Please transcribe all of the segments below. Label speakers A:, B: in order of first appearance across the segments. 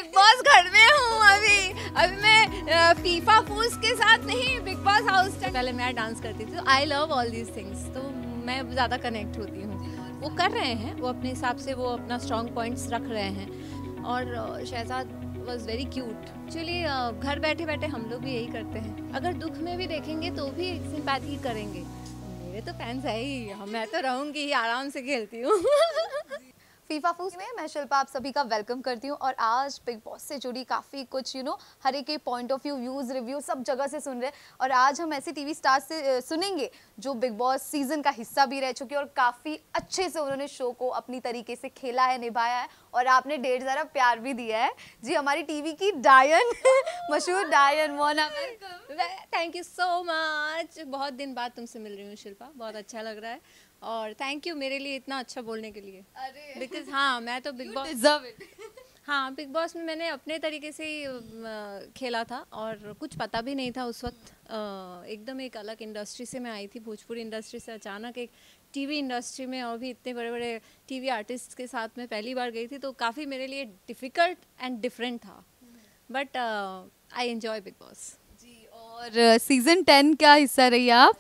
A: Big boss घर में हूँ अभी मैं फीफा फूस के साथ नहीं, बिग बॉस हाउस पहले मैं डांस करती थी। I love all these things, तो मैं ज़्यादा कनेक्ट होती हूँ। वो कर रहे हैं, वो अपने हिसाब से वो अपना स्ट्रॉन्ग पॉइंट्स रख रहे हैं। और Shehzad was very cute. Actually घर बैठे बैठे हम लोग भी यही करते हैं। अगर दुख में भी देखेंगे तो भी सिंपैथी करेंगे। मेरे तो फैंस है ही, मैं तो रहूँगी ही, आराम से खेलती हूँ।
B: फीफा फूस में मैं शिल्पा आप सभी का वेलकम करती हूँ। और आज बिग बॉस से जुड़ी काफ़ी कुछ हर एक point of view, views, review सब जगह से सुन रहे हैं। और आज हम ऐसे टीवी स्टार से सुनेंगे जो बिग बॉस सीजन का हिस्सा भी रह चुके हैं और काफ़ी अच्छे से उन्होंने शो को अपनी तरीके से खेला है, निभाया है और आपने ढेर सारा प्यार भी दिया है। जी हमारी टीवी की डायन मशहूर डायन Mona,
A: thank you so much. बहुत दिन बाद तुमसे मिल रही हूँ शिल्पा, बहुत अच्छा लग रहा है और थैंक यू मेरे लिए इतना अच्छा बोलने के लिए। बिकॉज हाँ, मैं तो बिग बॉस
B: डिजर्व इट।
A: हाँ, बिग बॉस में मैंने अपने तरीके से ही खेला था और कुछ पता भी नहीं था उस वक्त। एकदम एक अलग इंडस्ट्री से मैं आई थी, भोजपुरी इंडस्ट्री से अचानक एक टीवी इंडस्ट्री में, और भी इतने बड़े बड़े टीवी आर्टिस्ट के साथ मैं पहली बार गई थी, तो काफ़ी मेरे लिए डिफ़िकल्ट एंड डिफरेंट था। But I enjoy big boss.
B: और सीजन 10 का हिस्सा रही आप,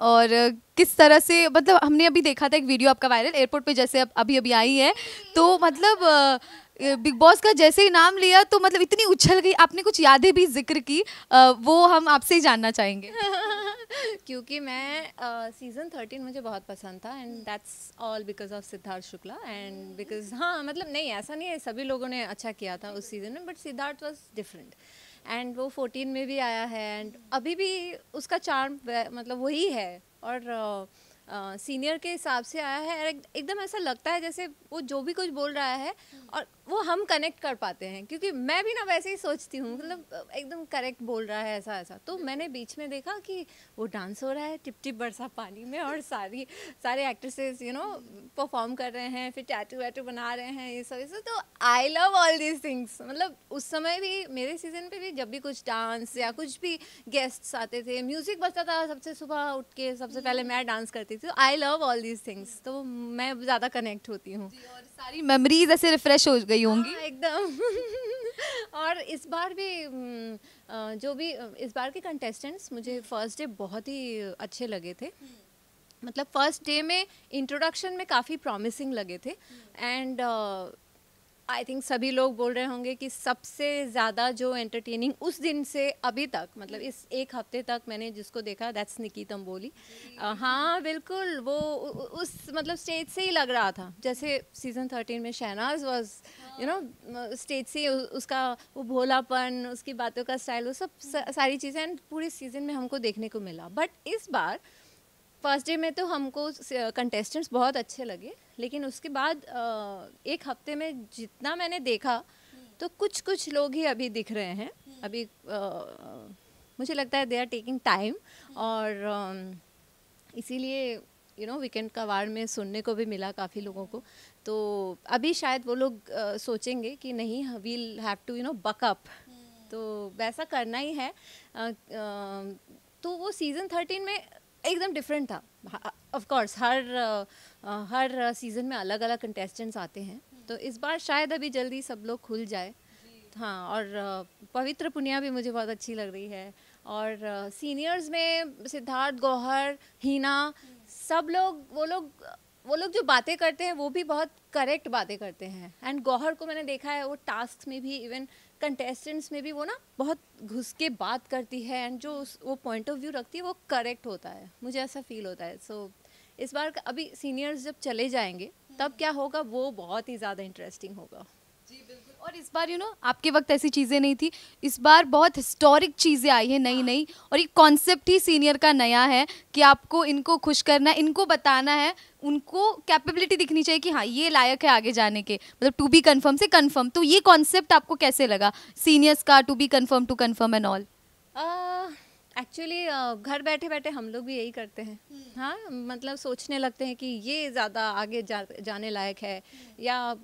B: और किस तरह से, मतलब हमने अभी देखा था एक वीडियो आपका वायरल एयरपोर्ट पे, जैसे अभी अभी आई है, तो मतलब बिग बॉस का जैसे ही नाम लिया तो मतलब इतनी उछल गई, आपने कुछ यादें भी जिक्र की, वो हम आपसे ही जानना चाहेंगे।
A: क्योंकि मैं सीज़न 13 मुझे बहुत पसंद था and that's all because of Siddharth Shukla and because हाँ, मतलब नहीं, ऐसा नहीं है, सभी लोगों ने अच्छा किया था उस सीज़न में, but Siddharth was different and वो 14 में भी आया है एंड अभी भी उसका चार्म मतलब वही है। और सीनियर के हिसाब से आया है और एकदम ऐसा लगता है जैसे वो जो भी कुछ बोल रहा है और वो हम कनेक्ट कर पाते हैं, क्योंकि मैं भी ना वैसे ही सोचती हूँ, मतलब एकदम करेक्ट बोल रहा है ऐसा ऐसा। तो मैंने बीच में देखा कि वो डांस हो रहा है टिप टिप बरसा पानी में और सारे एक्ट्रेसेस परफॉर्म कर रहे हैं, फिर टैटू वैटू बना रहे हैं, ये सब। तो I love all these things. मतलब उस समय भी मेरे सीजन पे भी जब भी कुछ डांस या कुछ भी गेस्ट्स आते थे, म्यूजिक बजता था, सबसे सुबह उठ के सबसे पहले मैं डांस करती थी। I love all these things, तो मैं ज़्यादा कनेक्ट होती हूँ
B: और सारी मेमोरीज ऐसे रिफ्रेश हो गई होंगी।
A: एकदम। और इस बार भी जो भी इस बार के कंटेस्टेंट्स मुझे फर्स्ट डे बहुत ही अच्छे लगे थे। मतलब फर्स्ट डे में इंट्रोडक्शन में काफ़ी प्रॉमिसिंग लगे थे एंड आई थिंक सभी लोग बोल रहे होंगे कि सबसे ज़्यादा जो एंटरटेनिंग उस दिन से अभी तक, मतलब इस एक हफ्ते तक मैंने जिसको देखा, दैट्स निकी तंबोली। हाँ बिल्कुल, वो उस मतलब स्टेज से ही लग रहा था जैसे सीज़न 13 में शहनाज वॉज स्टेज से उसका वो भोलापन, उसकी बातों का स्टाइल, वो सब सारी चीज़ें एंड पूरे सीज़न में हमको देखने को मिला। बट इस बार फर्स्ट डे में तो हमको कंटेस्टेंट्स बहुत अच्छे लगे, लेकिन उसके बाद एक हफ्ते में जितना मैंने देखा तो कुछ कुछ लोग ही अभी दिख रहे हैं। अभी मुझे लगता है दे आर टेकिंग टाइम और इसीलिए वीकेंड का वार में सुनने को भी मिला काफ़ी लोगों को। तो अभी शायद वो लोग सोचेंगे कि नहीं, we'll have to buck up, तो वैसा करना ही है। तो वो सीज़न 13 में एकदम डिफरेंट था। ऑफ कोर्स हर सीज़न में अलग अलग कंटेस्टेंट्स आते हैं, तो इस बार शायद अभी जल्दी सब लोग खुल जाए। हाँ, और पवित्र पुनिया भी मुझे बहुत अच्छी लग रही है। और सीनियर्स में सिद्धार्थ, गौहर, हीना, सब लोग वो लोग जो बातें करते हैं वो भी बहुत करेक्ट बातें करते हैं। एंड गौहर को मैंने देखा है वो टास्क में भी, इवन कंटेस्टेंट्स में भी, वो ना बहुत घुस के बात करती है एंड जो वो पॉइंट ऑफ व्यू रखती है वो करेक्ट होता है, मुझे ऐसा फील होता है। सो इस बार अभी सीनियर्स जब चले जाएंगे तब क्या होगा, वो बहुत ही ज़्यादा इंटरेस्टिंग होगा।
B: जी बिल्कुल। और इस बार आपके वक्त ऐसी चीज़ें नहीं थी, इस बार बहुत हिस्टोरिक चीज़ें आई हैं, नई नई, और ये कॉन्सेप्ट ही सीनियर का नया है कि आपको इनको खुश करना है, इनको बताना है, उनको कैपेबिलिटी दिखनी चाहिए कि हाँ ये लायक है आगे जाने के, मतलब टू बी कन्फर्म से कन्फर्म। तो ये कॉन्सेप्ट आपको कैसे लगा, सीनियर्स का to be confirm to confirm and all?
A: Actually घर बैठे बैठे हम लोग भी यही करते हैं। हाँ, मतलब सोचने लगते हैं कि ये ज़्यादा आगे जाने लायक है, या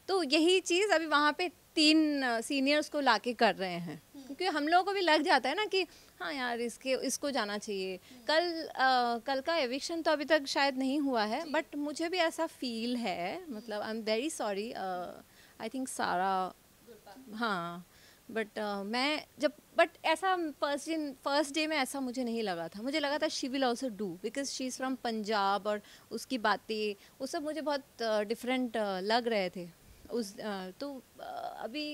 A: तो यही चीज़ अभी वहाँ पे 3 सीनियर्स को लाके कर रहे हैं, क्योंकि हम लोगों को भी लग जाता है ना कि हाँ यार इसको जाना चाहिए। कल का एविक्शन तो अभी तक शायद नहीं हुआ है, बट मुझे भी ऐसा फील है, मतलब I am very sorry, I think सारा, हाँ बट मैं जब बट ऐसा फर्स्ट डे में ऐसा मुझे नहीं लगा था, मुझे लगा था she will also do because she is from Punjab और उसकी बातें वो सब मुझे बहुत डिफरेंट लग रहे थे उस तो अभी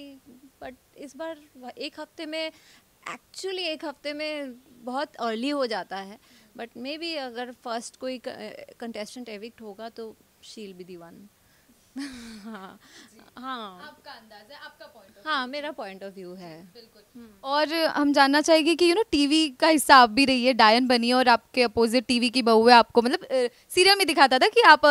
A: बट इस बार एक हफ्ते में एक्चुअली एक हफ्ते में बहुत अर्ली हो जाता है बट मे बी अगर फर्स्ट कोई कंटेस्टेंट एविक्ट होगा तो she will be the one. हाँ हाँ
B: आपका अंदाज है, आपका पॉइंट ऑफ
A: हाँ मेरा पॉइंट ऑफ व्यू है।
B: बिल्कुल। और हम जानना चाहेंगे कि टीवी का हिस्सा आप भी रही है, डायन बनी है और आपके अपोजिट टीवी की बहू है। आपको मतलब सीरियल में दिखाता था कि आप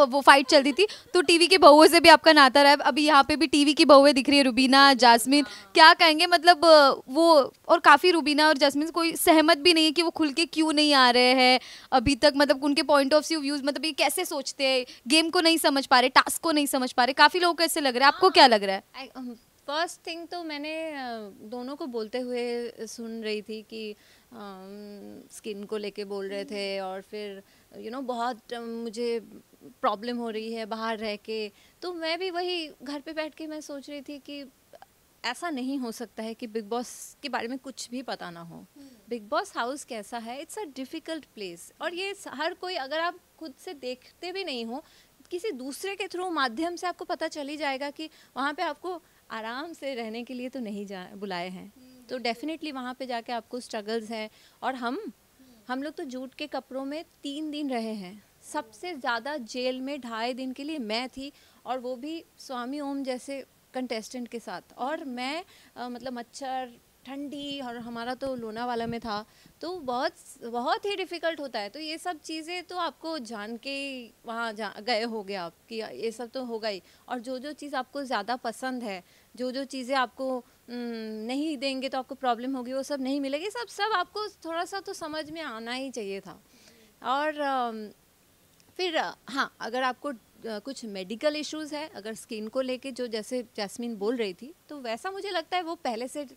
B: वो फाइट चलती थी तो टीवी की बहुओं से भी आपका नाता रहा है। अभी यहाँ पे भी टीवी की बहुएं दिख रही है, रुबीना, जास्मिन। क्या कहेंगे मतलब वो और काफ़ी रुबीना और जास्मिन से कोई सहमत भी नहीं है कि वो खुल के क्यों नहीं आ रहे हैं अभी तक, मतलब उनके पॉइंट ऑफ व्यूज मतलब ये कैसे सोचते हैं, गेम को नहीं समझ पा रहे, टास्क को नहीं समझ पा रहे, काफ़ी लोगों को ऐसे लग रहा है। आपको क्या लग रहा है?
A: फर्स्ट थिंग तो मैंने दोनों को बोलते हुए सुन रही थी कि स्किन को लेके बोल रहे थे और फिर बहुत मुझे प्रॉब्लम हो रही है बाहर रह के। तो मैं भी वही घर पे बैठ के मैं सोच रही थी कि ऐसा नहीं हो सकता है कि बिग बॉस के बारे में कुछ भी पता ना हो। बिग बॉस हाउस कैसा है, इट्स अ डिफ़िकल्ट प्लेस और ये हर कोई, अगर आप खुद से देखते भी नहीं हो, किसी दूसरे के थ्रू माध्यम से आपको पता चल ही जाएगा कि वहाँ पे आपको आराम से रहने के लिए तो नहीं बुलाए हैं। तो डेफिनेटली वहाँ पे जाके आपको स्ट्रगल्स हैं। और हम लोग तो जूट के कपड़ों में 3 दिन रहे हैं। सबसे ज़्यादा जेल में 2.5 दिन के लिए मैं थी और वो भी स्वामी ओम जैसे कंटेस्टेंट के साथ। और मैं मतलब मच्छर, ठंडी, और हमारा तो लोनावाला में था तो बहुत बहुत ही डिफ़िकल्ट होता है। तो ये सब चीज़ें तो आपको जान के वहाँ गए होगे आप कि ये सब तो होगा ही। और जो जो चीज़ आपको ज़्यादा पसंद है, जो जो चीज़ें आपको नहीं देंगे तो आपको प्रॉब्लम होगी, वो सब नहीं मिलेगी। सब आपको थोड़ा सा तो समझ में आना ही चाहिए था। और फिर हाँ, अगर आपको कुछ मेडिकल इश्यूज़ है, अगर स्किन को लेके जो जैसे जैस्मीन बोल रही थी, तो वैसा मुझे लगता है वो पहले से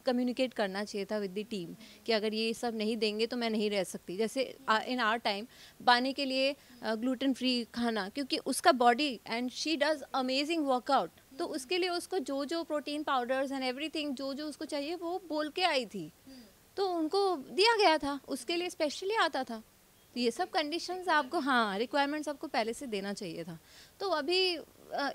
A: कम्युनिकेट करना चाहिए था विद द टीम कि अगर ये सब नहीं देंगे तो मैं नहीं रह सकती। जैसे इन आवर टाइम बानी के लिए ग्लूटेन फ्री खाना, क्योंकि उसका body and she does amazing workout, तो उसके लिए उसको जो जो प्रोटीन पाउडर्स एंड एवरीथिंग जो जो उसको चाहिए वो बोल के आई थी, तो उनको दिया गया था, उसके लिए स्पेशली आता था। तो ये सब कंडीशंस आपको, हाँ, रिक्वायरमेंट्स आपको पहले से देना चाहिए था। तो अभी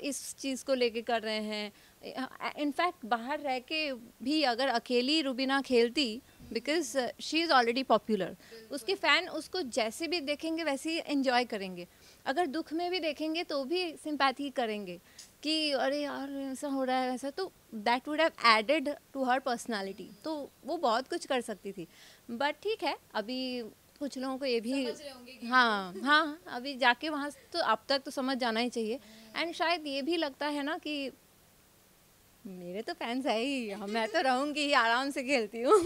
A: इस चीज़ को लेके कर रहे हैं। इनफैक्ट बाहर रह के भी अगर अकेली रुबीना खेलती, because she is already popular, उसके फ़ैन उसको जैसे भी देखेंगे वैसे ही एंजॉय करेंगे। अगर दुख में भी देखेंगे तो भी सिंपैथी करेंगे कि अरे यार ऐसा हो रहा है वैसा, तो that would have added to her personality. तो वो बहुत कुछ कर सकती थी। बट ठीक है, अभी कुछ लोगों को ये भी, हाँ हाँ, अभी जाके वहाँ तो अब तक तो समझ जाना ही चाहिए। एंड शायद ये भी लगता है ना कि मेरे तो फैंस है ही, मैं तो रहूँगी ही, आराम से खेलती हूँ।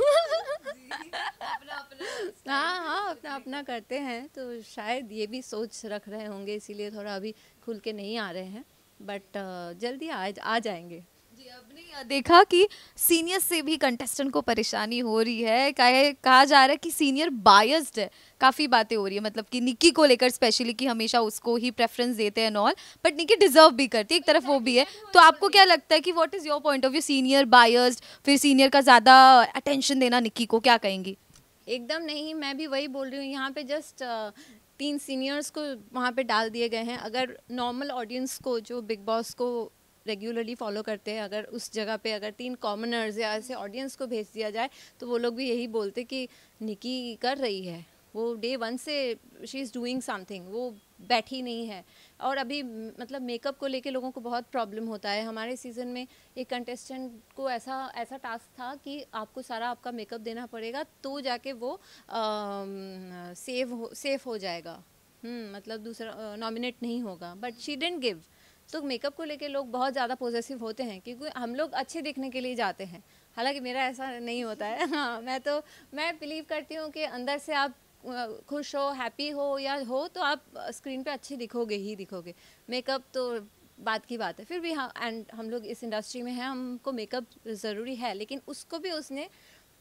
A: हाँ हाँ, अपना अपना करते हैं, तो शायद ये भी सोच रख रहे होंगे, इसीलिए थोड़ा अभी खुल के नहीं आ रहे हैं। बट जल्दी आ जाएंगे।
B: जी, आपने देखा कि सीनियर से भी कंटेस्टेंट को परेशानी हो रही है, कहा जा रहा है कि सीनियर बायस्ड है, काफ़ी बातें हो रही है मतलब कि निक्की को लेकर स्पेशली कि हमेशा उसको ही प्रेफरेंस देते हैं ऑल, बट निक्की डिजर्व भी करती है, एक तरफ वो भी है। तो आपको क्या लगता है कि what is your point of view, senior biased, फिर सीनियर का ज़्यादा अटेंशन देना निक्की को, क्या कहेंगी?
A: एकदम नहीं, मैं भी वही बोल रही हूँ। यहाँ पे जस्ट 3 सीनियर्स को वहाँ पे डाल दिए गए हैं। अगर नॉर्मल ऑडियंस को जो बिग बॉस को रेगुलरली फॉलो करते हैं, अगर उस जगह पे अगर 3 कॉमनर्स या ऐसे ऑडियंस को भेज दिया जाए तो वो लोग भी यही बोलते कि निकी कर रही है, वो डे 1 से शी इज़ डूइंग समथिंग, वो बैठी नहीं है। और अभी मतलब मेकअप को लेके लोगों को बहुत प्रॉब्लम होता है। हमारे सीज़न में एक कंटेस्टेंट को ऐसा टास्क था कि आपको सारा आपका मेकअप देना पड़ेगा तो जाके वो सेफ हो जाएगा, मतलब दूसरा नॉमिनेट नहीं होगा। But she didn't give. तो मेकअप को लेके लोग बहुत ज़्यादा पॉजेसिव होते हैं, क्योंकि हम लोग अच्छे दिखने के लिए जाते हैं। हालांकि मेरा ऐसा नहीं होता है। हाँ, मैं बिलीव करती हूँ कि अंदर से आप खुश हो, हैप्पी हो या हो, तो आप स्क्रीन पे अच्छे दिखोगे ही दिखोगे। मेकअप तो बात की बात है। फिर भी हाँ, एंड हम लोग इस इंडस्ट्री में हैं, हमको मेकअप ज़रूरी है। लेकिन उसको भी उसने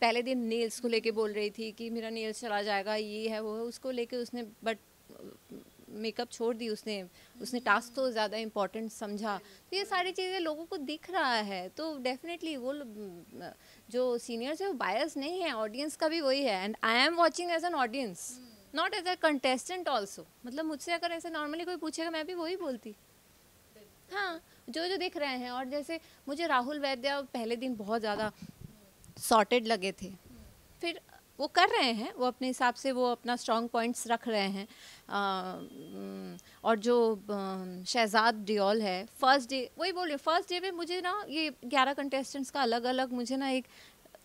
A: पहले दिन नेल्स को लेके बोल रही थी कि मेरा नेल्स चला जाएगा, ये है वो है, उसको लेके उसने, बट मेकअप छोड़ दी उसने, उसने टास्क तो ज़्यादा इम्पोर्टेंट समझा। तो ये सारी चीज़ें लोगों को दिख रहा है, तो डेफिनेटली वो जो सीनियर्स है वो बायस नहीं है, ऑडियंस का भी वही है। And I am watching as an audience, not as a contestant also. मतलब मुझसे अगर ऐसे नॉर्मली कोई पूछेगा मैं भी वही बोलती, हाँ जो जो दिख रहे हैं। और जैसे मुझे राहुल वैद्य पहले दिन बहुत ज़्यादा सॉर्टेड लगे थे, फिर वो कर रहे हैं, वो अपने हिसाब से वो अपना स्ट्रॉन्ग पॉइंट्स रख रहे हैं। और जो शहजाद डियोल है, फर्स्ट डे वही बोल रही हूँ, फर्स्ट डे पे मुझे ना ये 11 कंटेस्टेंट्स का अलग अलग मुझे ना एक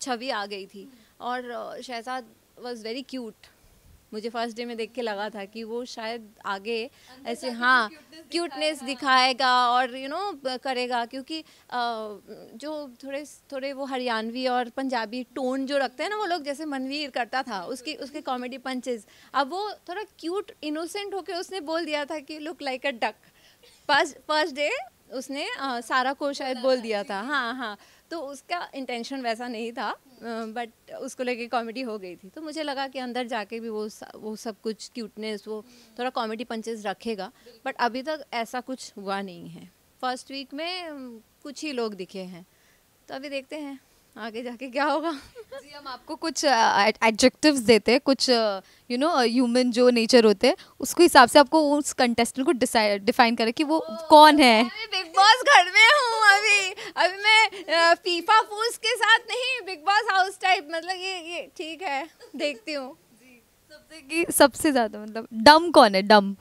A: छवि आ गई थी। और शहजाद वॉज वेरी क्यूट, मुझे फर्स्ट डे में देख के लगा था कि वो शायद आगे ऐसे हाँ क्यूटनेस दिखाएगा और करेगा, क्योंकि जो थोड़े थोड़े वो हरियाणवी और पंजाबी टोन जो रखते हैं ना वो लोग, जैसे मनवीर करता था उसके कॉमेडी पंचेस, अब वो थोड़ा क्यूट इनोसेंट होके उसने बोल दिया था कि look like a duck. First day उसने सारा को शायद बोल दिया था, हाँ हाँ, तो उसका इंटेंशन वैसा नहीं था, बट उसको लेके कॉमेडी हो गई थी। तो मुझे लगा कि अंदर जाके भी वो सब कुछ क्यूटनेस, वो थोड़ा कॉमेडी पंचेस रखेगा, बट अभी तक ऐसा कुछ हुआ नहीं है। फर्स्ट वीक में कुछ ही लोग दिखे हैं, तो अभी देखते हैं आगे जाके क्या होगा।
B: जी, हम आपको कुछ एडजेक्टिव्स देते हैं, कुछ ह्यूमन जो नेचर होते हैं उसके हिसाब से आपको उस कंटेस्टेंट को डिफाइन करें कि वो कौन है।
A: बिग बॉस घर में हूँ अभी मैं फीफा फूस के साथ नहीं, बिग बॉस हाउस टाइप, मतलब ये ठीक है, देखती हूँ।
B: सबसे ज्यादा मतलब डम कौन है? डम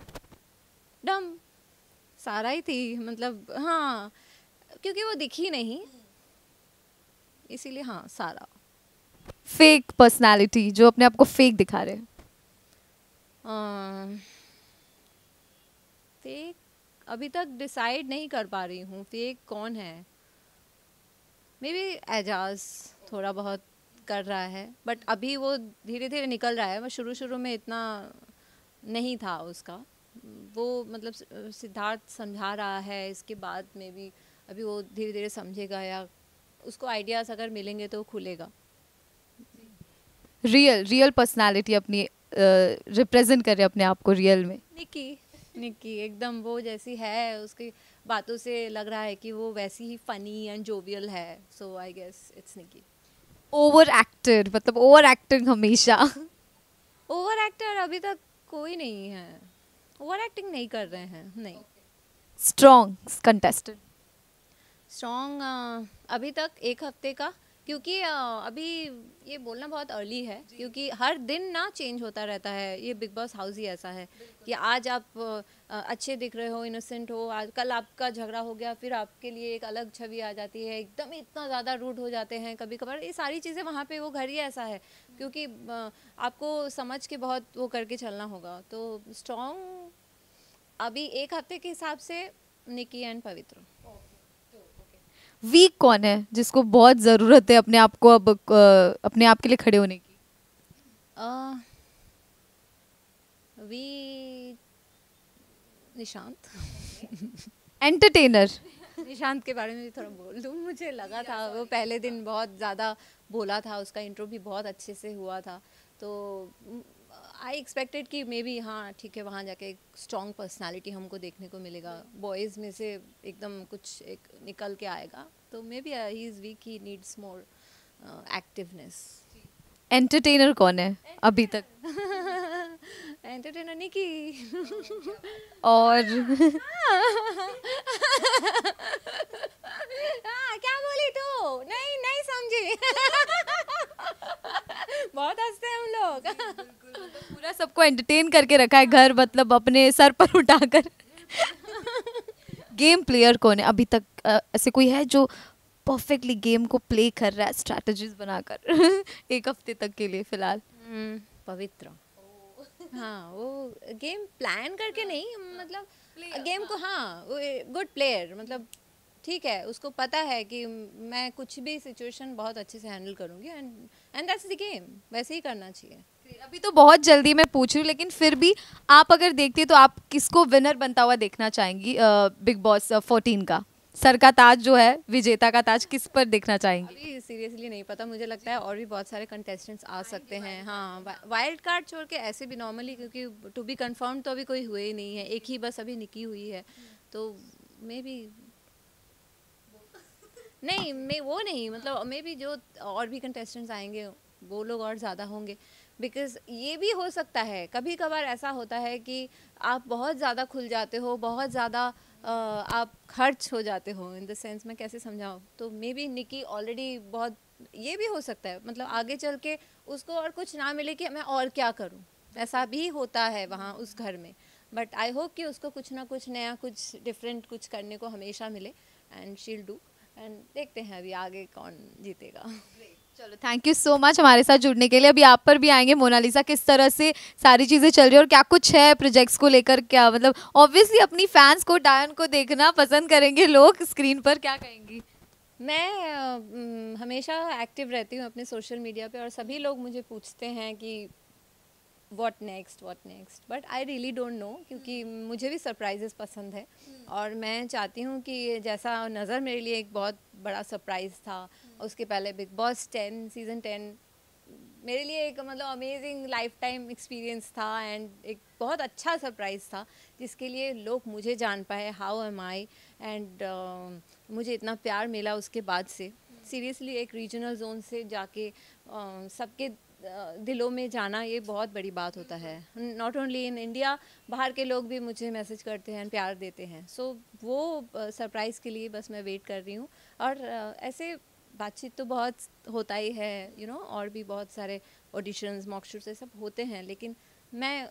A: सारा ही थी, मतलब हाँ, क्योंकि वो दिखी नहीं इसीलिए, हाँ सारा।
B: फेक पर्सनालिटी, जो अपने आप को फेक दिखा रहे हैं।
A: फेक अभी तक डिसाइड नहीं कर पा रही हूँ फेक कौन है। मे बी एजाज थोड़ा बहुत कर रहा है, बट अभी वो धीरे धीरे निकल रहा है। वो शुरू में इतना नहीं था उसका, वो मतलब सिद्धार्थ समझा रहा है, इसके बाद में भी अभी वो धीरे धीरे समझेगा, या उसको आइडियाज़ अगर मिलेंगे तो खुलेगा।
B: रियल पर्सनालिटी अपनी रिप्रेजेंट कर रहे अपने आप को रियल में।
A: निक्की एकदम वो जैसी है, उसकी बातों से लग रहा है कि वो वैसी ही फनी एंड जोवियल है, so I guess it's Nikki.
B: Over actor, मतलब ओवर एक्टिंग हमेशा।
A: ओवर एक्टर अभी तक कोई नहीं है, ओवर एक्टिंग नहीं कर रहे हैं, नहीं।
B: Strong contestant?
A: स्ट्रॉन्ग अभी तक एक हफ्ते का, क्योंकि अभी ये बोलना बहुत अर्ली है, क्योंकि हर दिन ना चेंज होता रहता है। ये बिग बॉस हाउस ही ऐसा है कि आज आप अच्छे दिख रहे हो, इनोसेंट हो, आज कल आपका झगड़ा हो गया, फिर आपके लिए एक अलग छवि आ जाती है, एकदम इतना ज़्यादा रूड हो जाते हैं कभी कभार। ये सारी चीज़ें वहाँ पे वो घर ही ऐसा है, क्योंकि आपको समझ के बहुत वो करके चलना होगा। तो स्ट्रॉन्ग अभी एक हफ्ते के हिसाब से निकी एंड पवित्र।
B: वीक कौन है जिसको बहुत ज़रूरत है अपने आप को अब अपने आप के लिए खड़े होने की?
A: निशांत।
B: एंटरटेनर?
A: निशांत के बारे में भी थोड़ा बोल दूँ, मुझे लगा था वो पहले दिन बहुत ज़्यादा बोला था, उसका इंट्रो भी बहुत अच्छे से हुआ था, तो आई एक्सपेक्टेड कि मे बी हाँ ठीक है, वहाँ जाके एक स्ट्रॉन्ग पर्सनालिटी हमको देखने को मिलेगा, बॉयज़ में से एकदम कुछ एक निकल के आएगा। तो may be he is week, he needs more activeness.
B: Entertainer कौन है अभी तक?
A: एंटरटेनर निकी।
B: और
A: क्या बोली तू? नहीं समझी। बहुत हंसते हैं हम लोग।
B: पूरा सबको एंटरटेन करके रखा है घर, मतलब अपने सर पर उठाकर। गेम प्लेयर कौन है अभी तक? ऐसे कोई है जो परफेक्टली गेम को प्ले कर रहा है स्ट्रैटेजीज बनाकर एक हफ्ते तक के लिए फिलहाल?
A: पवित्र। हाँ, वो गेम प्लान करके नहीं, मतलब गेम को, हाँ वो गुड प्लेयर, मतलब ठीक है, उसको पता है कि मैं कुछ भी सिचुएशन बहुत अच्छे से हैंडल करूँगी, एंड दैट्स द गेम, वैसे ही करना चाहिए।
B: अभी तो बहुत जल्दी मैं पूछ रही हूँ, लेकिन फिर भी आप अगर देखती है तो आप किसको विनर बनता हुआ देखना चाहेंगी बिग बॉस 14 का? सर का ताज जो है, विजेता का ताज किस पर देखना चाहेंगे?
A: अभी सीरियसली नहीं पता, मुझे लगता है और भी बहुत सारे कंटेस्टेंट्स आ सकते हैं। हाँ, वाइल्ड कार्ड छोड़ के ऐसे भी नॉर्मली, क्योंकि टू बी कंफर्म तो अभी कोई हुए ही नहीं है, एक ही बस अभी निकी हुई है, तो मे बी नहीं, मैं वो नहीं, मतलब मे बी जो और भी कंटेस्टेंट्स आएंगे वो लोग और ज़्यादा होंगे। बिकॉज ये भी हो सकता है, कभी कभार ऐसा होता है कि आप बहुत ज़्यादा खुल जाते हो, बहुत ज़्यादा आप खर्च हो जाते हो, इन द सेंस मैं कैसे समझाऊँ, तो मे बी निकी ऑलरेडी बहुत, ये भी हो सकता है, मतलब आगे चल के उसको और कुछ ना मिले कि मैं और क्या करूँ, ऐसा भी होता है वहाँ उस घर में। बट आई होप कि उसको कुछ ना कुछ नया, कुछ डिफरेंट कुछ करने को हमेशा मिले, एंड शील डू, एंड देखते हैं अभी आगे कौन जीतेगा।
B: चलो, थैंक यू सो मच हमारे साथ जुड़ने के लिए। अभी आप पर भी आएंगे, मोनालिसा किस तरह से सारी चीज़ें चल रही है और क्या कुछ है प्रोजेक्ट्स को लेकर, क्या मतलब ऑब्वियसली अपनी फैंस को, डायन को देखना पसंद करेंगे लोग स्क्रीन पर, क्या कहेंगी?
A: मैं हमेशा एक्टिव रहती हूँ अपने सोशल मीडिया पे, और सभी लोग मुझे पूछते हैं कि what next, but I really don't know, क्योंकि मुझे भी सरप्राइजेस पसंद है, और मैं चाहती हूँ कि जैसा नज़र मेरे लिए एक बहुत बड़ा सरप्राइज़ था, उसके पहले बिग बॉस 10 सीज़न 10 मेरे लिए एक मतलब अमेजिंग लाइफ टाइम एक्सपीरियंस था, एंड एक बहुत अच्छा सरप्राइज़ था, जिसके लिए लोग मुझे जान पाए, हाउ एम आई, एंड मुझे इतना प्यार मिला उसके बाद से। सीरियसली एक रीजनल जोन से जाके सबके दिलों में जाना, ये बहुत बड़ी बात होता है, नॉट ओनली इन इंडिया, बाहर के लोग भी मुझे मैसेज करते हैं, प्यार देते हैं। सो वो सरप्राइज़ के लिए बस मैं वेट कर रही हूँ, और ऐसे बातचीत तो बहुत होता ही है, और भी बहुत सारे ऑडिशंस, मॉक शूट्स, ये सब होते हैं, लेकिन मैं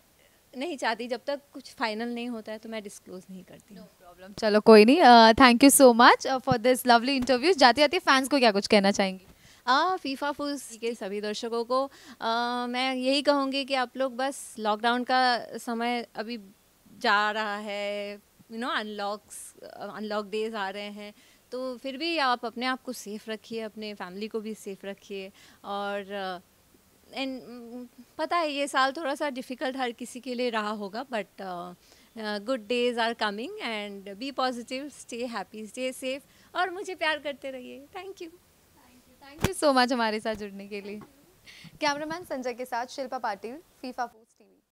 A: नहीं चाहती, जब तक कुछ फाइनल नहीं होता है तो मैं डिस्क्लोज नहीं करती।
B: नो प्रॉब्लम, चलो कोई नहीं। Thank you so much for this lovely interview. जाते जाते फैंस को क्या कुछ कहना चाहेंगी?
A: फीफा फूज के सभी दर्शकों को मैं यही कहूँगी कि आप लोग बस, लॉकडाउन का समय अभी जा रहा है, अनलॉक डेज आ रहे हैं, तो फिर भी आप अपने आप को सेफ रखिए, अपने फैमिली को भी सेफ रखिए, और एंड पता है ये साल थोड़ा सा डिफ़िकल्ट हर किसी के लिए रहा होगा, but good days are coming, and be positive, stay happy, stay safe, और मुझे प्यार करते रहिए। थैंक यू
B: सो मच हमारे साथ जुड़ने के लिए। कैमरामैन संजय के साथ शिल्पा पाटिल, फीफा फूड।